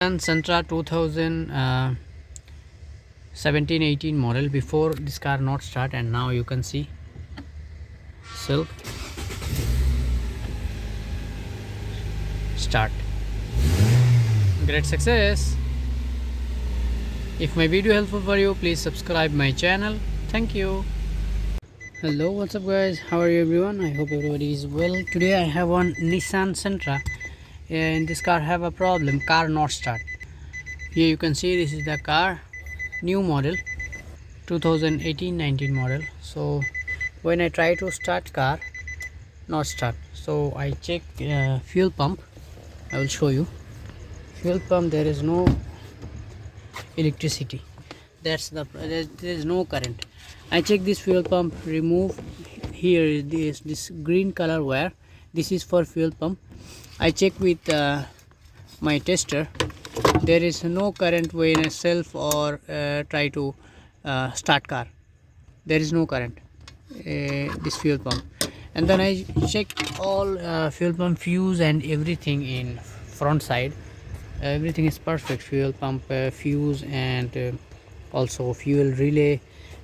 Nissan Sentra 2017-18 model. Before this car not start, and now you can see silk start. Great success. If my video helpful for you, please subscribe my channel. Thank you. Hello, what's up guys, how are you everyone? I hope everybody is well. Today I have one Nissan Sentra and this car have a problem, car not start. Here you can see this is the car, new model 2018-19 model. So when I try to start car, not start. So I check fuel pump. I will show you. Fuel pump, there is no electricity, there is no current. I check this fuel pump, remove here is this green color wire, this is for fuel pump. I check with my tester, there is no current when I self or try to start car, there is no current this fuel pump. And then I check all fuel pump fuse and everything in front side, everything is perfect, fuel pump fuse and also fuel relay.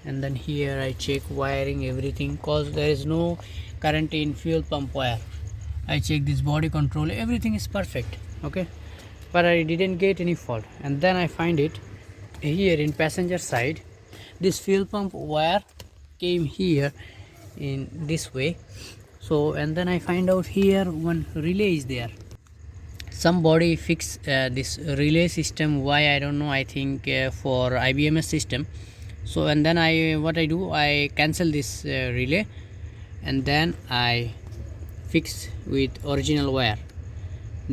And then here I check wiring everything, cause there is no current in fuel pump wire. I check this body control, everything is perfect, okay, but I didn't get any fault. And then I find it here in passenger side, this fuel pump wire came here in this way. So and then I find out here one relay is there, somebody fix this relay system, why I don't know, I think for IBMS system. So and then what I do, I cancel this relay and then I fix with original wire.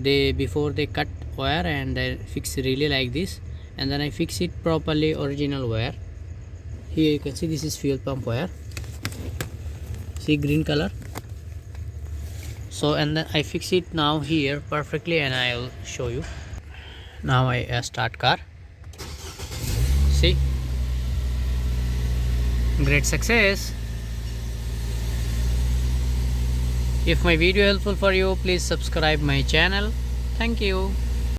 Before they cut wire and I fix relay like this, and then I fix it properly original wire. Here you can see this is fuel pump wire, see green color. So and then I fix it now here perfectly and I will show you. Now I start car, see, great success. If my video helpful for you, please subscribe my channel. Thank you.